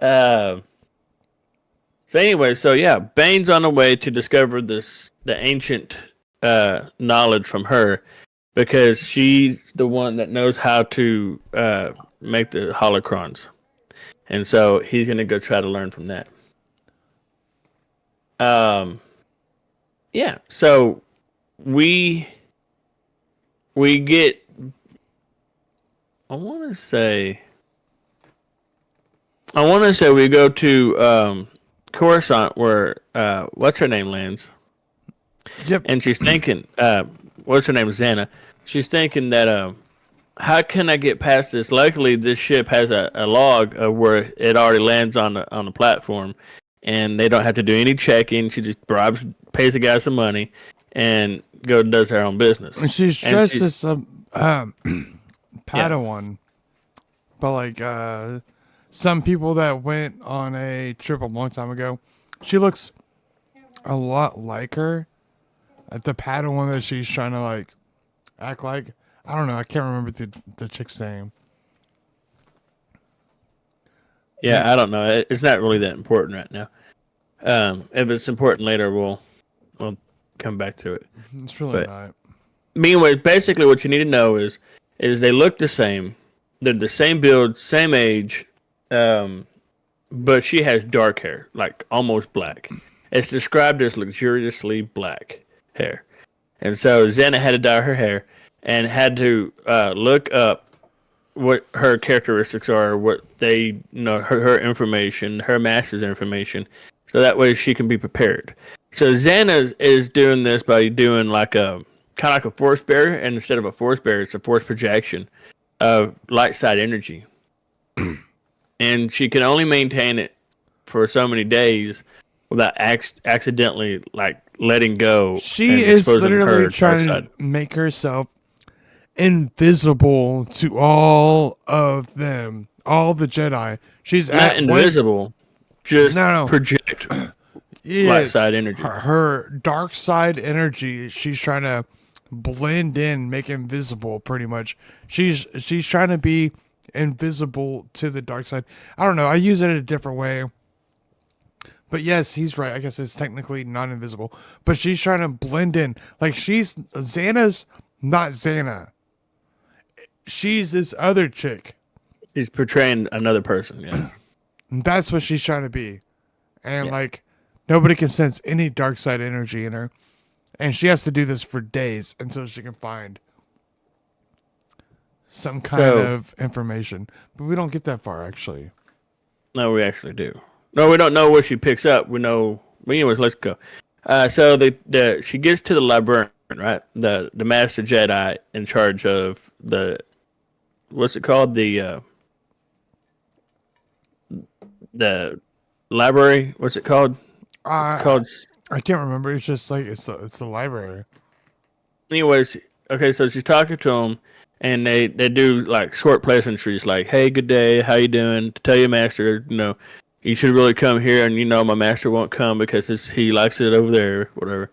So anyway, so yeah, Bane's on the way to discover the ancient knowledge from her, because she's the one that knows how to make the holocrons, and so he's gonna go try to learn from that. Yeah. So we get. I want to say we go to Coruscant, where what's her name lands.
Yep.
And she's thinking, what's her name, Xana? She's thinking that, how can I get past this? Luckily, this ship has a log of where it already lands on the platform, and they don't have to do any checking. She just pays the guy some money, and does her own business.
And she's dressed as some Padawan, but like some people that went on a trip a long time ago. She looks a lot like her. The Padawan that she's trying to like act like. I don't know. I can't remember the chick's name.
Yeah, I don't know. It's not really that important right now. If it's important later, we'll come back to it.
It's really not.
Meanwhile, basically what you need to know is they look the same. They're the same build, same age, but she has dark hair, like almost black. It's described as luxuriously black hair. And so Xana had to dye her hair and had to look up what her characteristics are, what they her information, her master's information, so that way she can be prepared. So Xana is doing this by doing like a kind of like a force barrier, and instead of a force barrier, it's a force projection of light side energy, and she can only maintain it for so many days without accidentally like letting go.
She is literally trying to make herself invisible to all of them, all the Jedi. She's
not invisible, just project light side energy.
Her dark side energy, she's trying to blend in, make invisible pretty much. She's trying to be invisible to the dark side. I don't know. I use it in a different way. But yes, he's right. I guess it's technically not invisible. But she's trying to blend in. Like Xana's not Xana. She's this other chick.
She's portraying another person, yeah.
That's what she's trying to be. And like nobody can sense any dark side energy in her. And she has to do this for days until she can find some kind of information. But we don't get that far, actually.
No, we actually do. No, we don't know what she picks up. We know. Anyways, let's go. So she gets to the right? The Master Jedi in charge of what's it called? The library. What's it called? It's
Uh,
called.
I can't remember. It's just like it's the library.
Anyways, okay. So she's talking to him, and they do like short pleasantries, like, "Hey, good day. How you doing? To tell your master, you should really come here, and my master won't come because he likes it over there, whatever."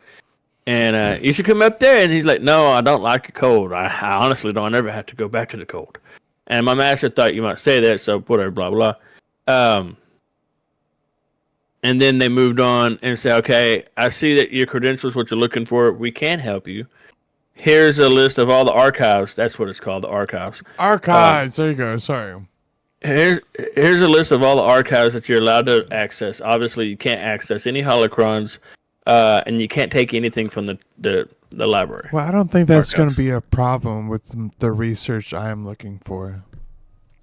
And you should come up there. And he's like, "No, I don't like the cold. I honestly don't ever have to go back to the cold." And my master thought you might say that, so whatever, blah blah. And then they moved on and said, "Okay, I see that your credentials, what you're looking for, we can help you. Here's a list of all the archives." That's what it's called, the archives.
Archives. There you go. Sorry.
Here's a list of all the archives that you're allowed to access. Obviously, you can't access any holocrons, and you can't take anything from the library.
Well, I don't think that's going to
Archives.
be a problem with the research I am looking for.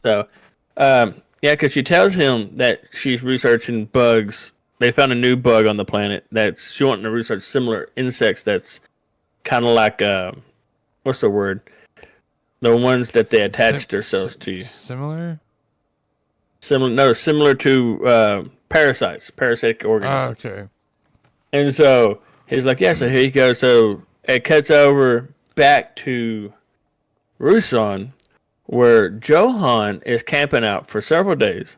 So, yeah, because she tells him that she's researching bugs. They found a new bug on the planet that's she wanting to research similar insects. That's kind of like what's the word? The ones that they attach themselves to.
Similar?
Similar to parasites, parasitic organisms.
Okay.
And so he's like, yeah, so here you go. So it cuts over back to Rusan, where Johan is camping out for several days.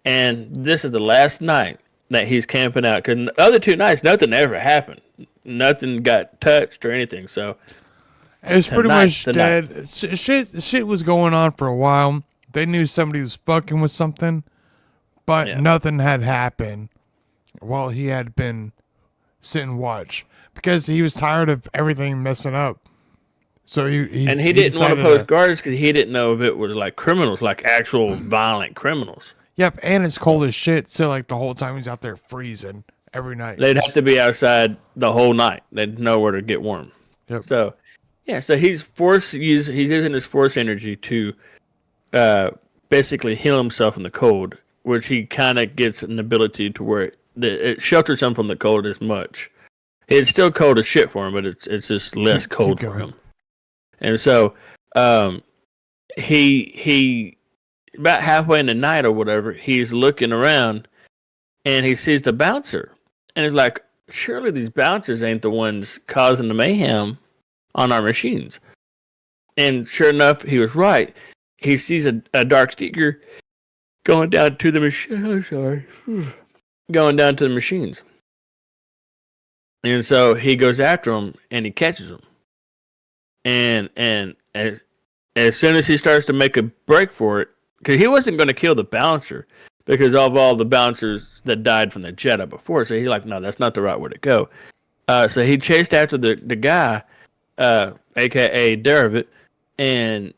And this is the last night that he's camping out. Because the other 2 nights, nothing ever happened. Nothing got touched or anything. So
It was pretty
tonight's
much
the night.
dead. Shit was going on for a while. They knew somebody was fucking with something, but
Yeah.
nothing had happened while he had been sitting watch because he was tired of everything messing up. So he
And he didn't want to
decided
post guards because he didn't know if it was like criminals, like actual violent criminals.
Yep, and it's cold as shit. So like the whole time he's out there freezing every night.
They'd have to be outside the whole night. They'd know where to get warm.
Yep.
So, yeah, so he's using his force energy to basically heal himself in the cold, which he kind of gets an ability to where it shelters him from the cold as much. It's still cold as shit for him, but it's just less cold for
going.
him. And so, he about halfway in the night or whatever, he's looking around and he sees the bouncer, and he's like, "Surely these bouncers ain't the ones causing the mayhem on our machines." And sure enough, he was right. He sees a dark figure going down to the machine. I'm sorry, going down to the machines. And so he goes after him and he catches him. And as soon as he starts to make a break for it, because he wasn't going to kill the bouncer because of all the bouncers that died from the Jedi before. So he's like, no, that's not the right way to go. So he chased after the guy, aka Derivit, and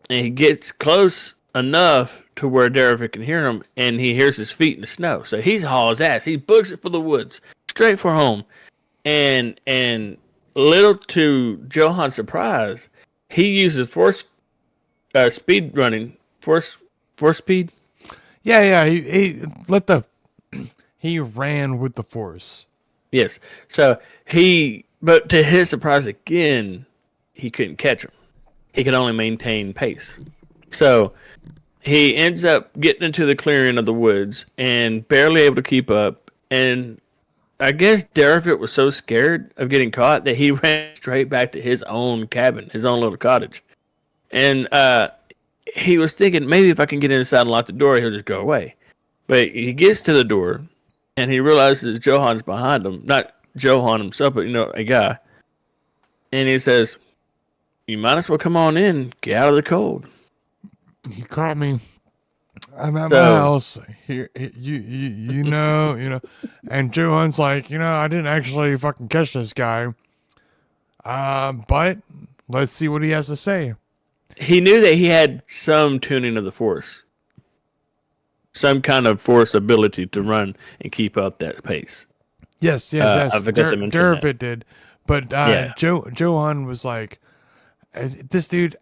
he gets close enough to where Derivit can hear him, and he hears his feet in the snow. So he hauls ass. He books it for the woods, straight for home. And little to Johan's surprise, he uses force speed running, force speed.
Yeah. He ran with the force.
Yes. So but to his surprise again, he couldn't catch him. He could only maintain pace. So he ends up getting into the clearing of the woods and barely able to keep up. And I guess Derivit was so scared of getting caught that he ran straight back to his own cabin, his own little cottage. And he was thinking, maybe if I can get inside and lock the door, he'll just go away. But he gets to the door, and he realizes Johan's behind him. Not Johan himself, but, a guy. And he says, "You might as well come on in, get out of the cold."
He caught me. I'm at
So-
my house. Here, you know. And Johan's like, I didn't actually fucking catch this guy. But let's see what he has to say.
He knew that he had some tuning of the force. Some kind of force ability to run and keep up that pace.
Yes.
I forgot to mention that.
Dervit did, but
Yeah.
Johan was like, this dude,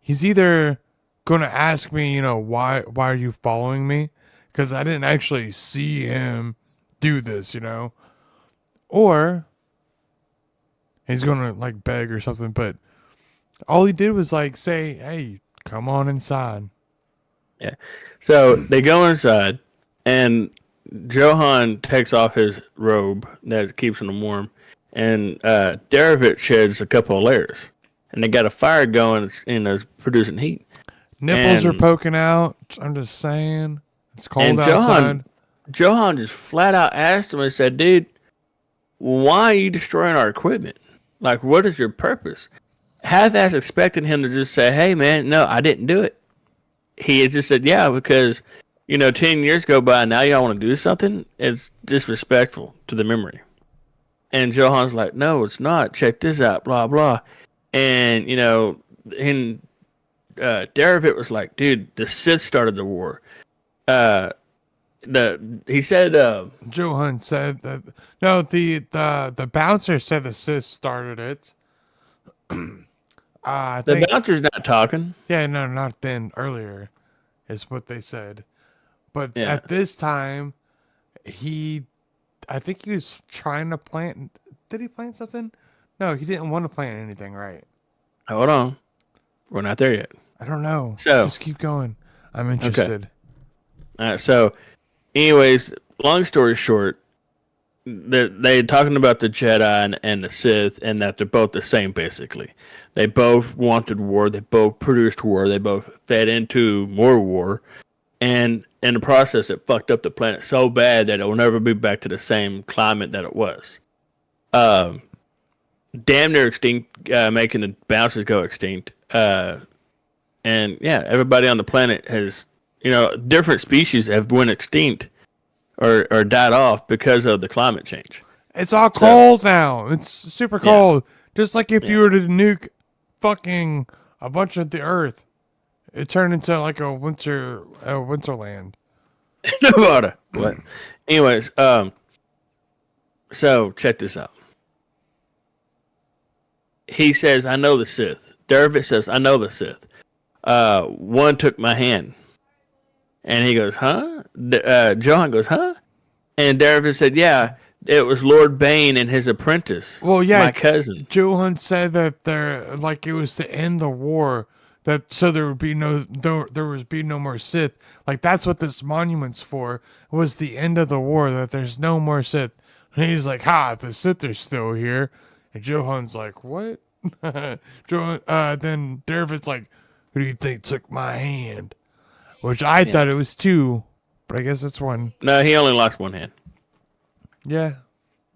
he's either gonna ask me, why are you following me? Because I didn't actually see him do this, or He's gonna like beg or something, but all he did was like say, "Hey, come on inside."
Yeah. So they go inside, and Johan takes off his robe that keeps him warm, and Derevit sheds a couple of layers, and they got a fire going, producing heat.
Nipples are
And
poking out. I'm just saying, it's cold
and
outside.
Johan just flat out asked him and said, "Dude, why are you destroying our equipment? Like, what is your purpose?" Half-ass expecting him to just say, "Hey, man, no, I didn't do it." He had just said, "Yeah, because 10 years go by, now y'all want to do something. It's disrespectful to the memory." And Johan's like, "No, it's not. Check this out, blah blah." And and Derevit was like, "Dude, the Sith started the war." He said,
Johan said that no, the bouncer said the sis started it. I
"The
think
bouncer's not talking."
yeah, no, not then. Earlier is what they said, but
Yeah,
at this time, he, I think he was trying to plant. Did he plant something? No, he didn't want to plant anything, right?
hold on, we're not there yet.
I don't know.
So,
Just keep going. I'm
okay,
interested.
all right. So, anyways, long story short, they're talking about the Jedi and the Sith, and that they're both the same basically. They both wanted war. They both produced war. They both fed into more war, and in the process, it fucked up the planet so bad that it will never be back to the same climate that it was. Um, Damn near extinct, making the bouncers go extinct. And yeah, everybody on the planet has, different species have went extinct or died off because of the climate change.
It's all
So
cold now. It's super
yeah,
cold. Just like if you
yeah.
were to nuke fucking a bunch of the Earth, it turned into like a winterland.
Nevada. What? Anyways, so check this out. He says, "I know the Sith." Dervit says, "I know the Sith. One took my hand." And he goes, "Huh?" Johan goes, "Huh?" And Dervit said, "Yeah, it was Lord Bane and his apprentice,
Well, yeah,
my cousin."
Johan said that like it was to end the war, that so there would be there would be no more Sith. Like that's what this monument's for. Was the end of the war, that there's no more Sith. And he's like, "Ha, the Sith are still here." And Johan's like, "What?" Johan. Then Dervit's like, "Who do you think took my hand?" Which I
Yeah.
thought it was two, but I guess it's one.
No, he only lost one hand.
Yeah.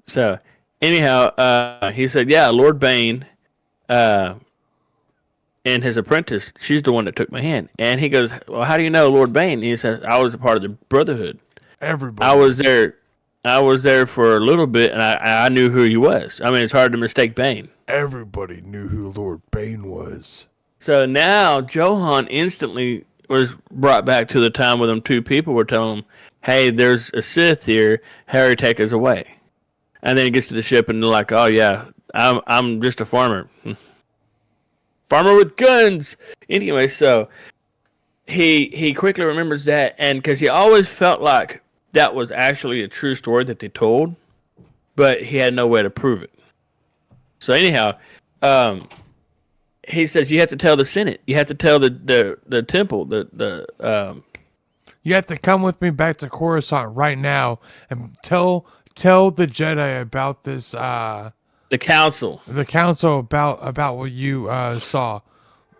So anyhow, he said, "Yeah, Lord Bane, uh, and his apprentice. She's the one that took my hand." And he goes, "Well, how do you know Lord Bane?" And he says, "I was a part of the Brotherhood. I
Everybody.
was there. I was there for a little bit, and I knew who he was. I mean, it's hard to mistake Bane."
Everybody knew who Lord Bane was.
So now Johan instantly was brought back to the time when them two people were telling him, "Hey, there's a Sith here. Harry, take us away." And then he gets to the ship, and they're like, "Oh yeah, I'm just a farmer, farmer with guns." Anyway, so he quickly remembers that, and because he always felt like that was actually a true story that they told, but he had no way to prove it. So anyhow, um, he says you have to tell the Senate, you have to tell the temple, the
You have to come with me back to Coruscant right now and tell the Jedi about this
the council.
the council about what you saw.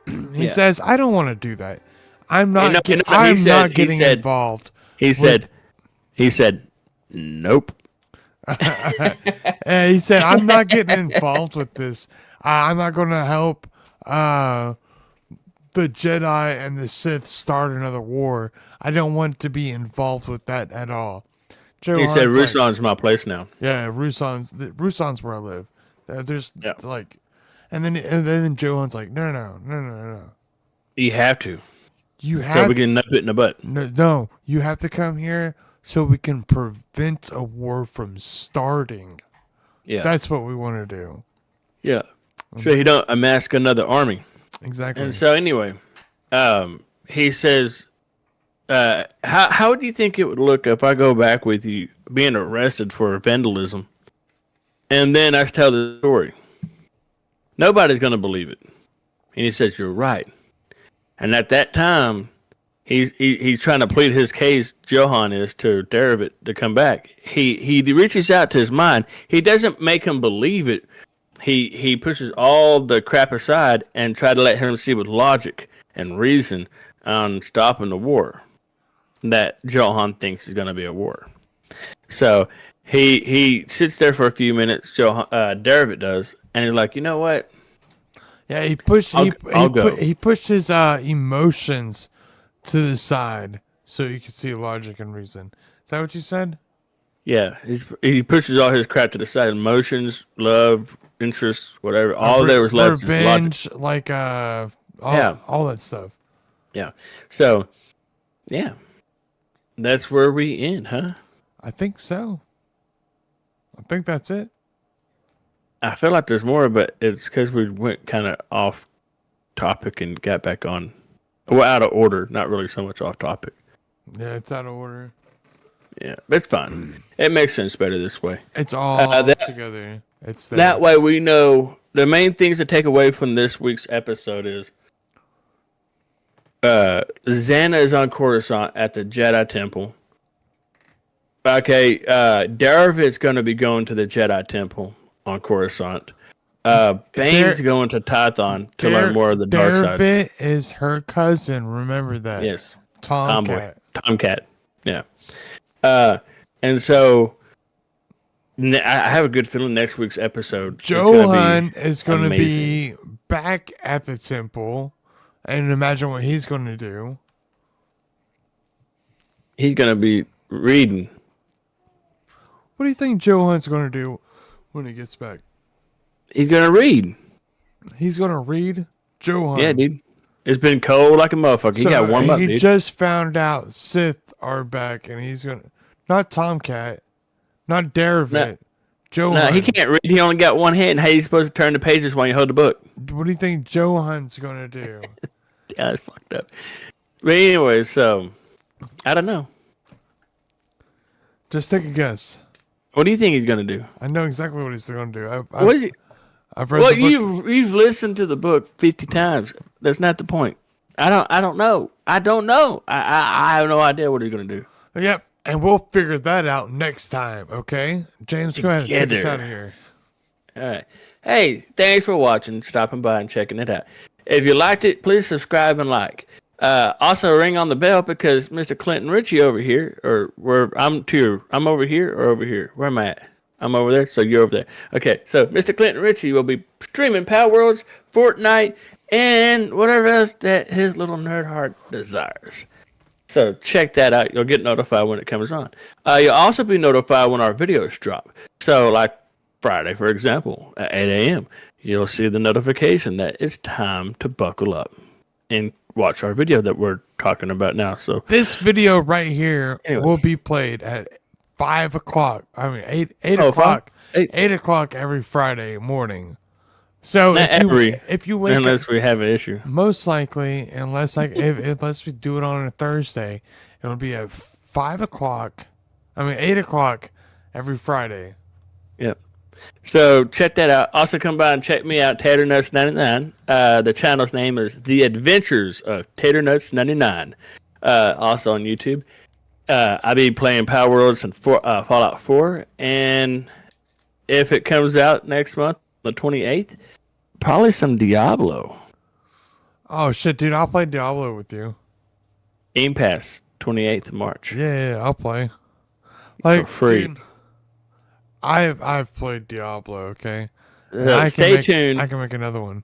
He
Yeah.
says, "I don't want to do that. I'm
No,
not
no,
I'm not getting involved."
He
with-
said, "Nope."
He said, "I'm not getting involved with this. I'm not going to help the Jedi and the Sith start another war. I don't want to be involved with that at all."
He said,
Johan's like,
"Rusan's my place now."
"Yeah, Rusan's where I live. There's
Yeah.
like," and then Johan's like, "No, no, no, no, no, no.
You have to,
You
so
have
we can nip it in the butt.
no, you have to come here so we can prevent a war from starting.
Yeah,
That's what we want to do."
yeah. So he don't amass another army.
Exactly.
And so anyway, he says, how do you think it would look if I go back with you being arrested for vandalism, and then I tell the story?" Nobody's going to believe it. And he says, you're right. And at that time, he's trying to plead his case, Johan is, to Daravit to come back. He reaches out to his mind. He doesn't make him believe it. He pushes all the crap aside and try to let him see with logic and reason on stopping the war that Johan thinks is going to be a war. So he sits there for a few minutes, Daravit does, and he's like, you know what?
Yeah, he pushed.
I'll go.
He pushed his emotions to the side so you can see logic and reason. Is that what you said?
Yeah, he pushes all his crap to the side. Emotions, love, interests, whatever. All there was left is logic.
Revenge, like all that stuff.
Yeah. So, yeah. That's where we end, huh?
I think so. I think that's it.
I feel like there's more, but it's because we went kind of off topic and got back on. Well, out of order. Not really so much off topic.
Yeah, it's out of order.
Yeah, but it's fine. It makes sense better this way.
It's all together. It's there.
That way we know the main things to take away from this week's episode is Xana is on Coruscant at the Jedi Temple. Okay, Daravit's going to be going to the Jedi Temple on Coruscant. Bane's going to Tython to learn more of the dark side.
Daravit is her cousin. Remember that.
Yes.
Tomcat.
Tomcat. Yeah. And so I have a good feeling next week's episode
Johan is going to be back at the temple, and imagine what he's going to do.
He's going to be reading.
What do you think Johan's going to do when he gets back?
He's going to read.
He's going to read? Johan.
Yeah, dude. It's been cold like a motherfucker. He got warm up, dude.
He just found out Sith are back, and he's going to... Not Tomcat. Not Daravit. Johan.
No, he can't read. He only got one hand. How are you supposed to turn the pages when you hold the book?
What do you think Johan's going to do?
Yeah, that's fucked up. But anyway, so... I don't know.
Just take a guess.
What do you think he's going to do?
I know exactly what he's going to do. I've read
well,
the book.
you've listened to the book 50 times. That's not the point. I don't know. I don't know. I have no idea what he's going to do.
Yep, and we'll figure that out next time, okay? James, go ahead and take us out of here.
All right. Hey, thanks for watching, stopping by, and checking it out. If you liked it, please subscribe and like. Also, ring on the bell because Mr. Clinton Ritchie over here, or where I'm over here or over here. Where am I at? I'm over there, so you're over there. Okay, so Mr. Clinton Ritchie will be streaming Power Worlds, Fortnite, and whatever else that his little nerd heart desires. So check that out. You'll get notified when it comes on. You'll also be notified when our videos drop. So like Friday, for example, at 8 a.m., you'll see the notification that it's time to buckle up and watch our video that we're talking about now. So
this video right here will be played at 5 o'clock. I mean, 8 o'clock. 8 o'clock every Friday morning. So if you wake
unless we have an issue,
most likely, unless we do it on a Thursday, it'll be at 5 o'clock. I mean, 8 o'clock every Friday.
Yep. So check that out. Also come by and check me out, Taternuts99. The channel's name is The Adventures of Taternuts99. Also on YouTube. I'll be playing Power Worlds and Fallout 4. And if it comes out next month, the 28th, probably some Diablo.
Oh, shit, dude. I'll play Diablo with you.
Game Pass, 28th of March.
Yeah, I'll play. Like,
for free.
Dude, I've played Diablo, okay?
Stay tuned.
I can make another one.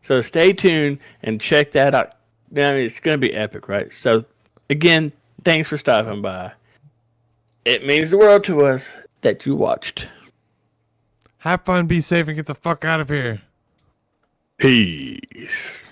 So stay tuned and check that out. I mean, it's going to be epic, right? So, again, thanks for stopping by. It means the world to us that you watched.
Have fun, be safe, and get the fuck out of here.
Peace.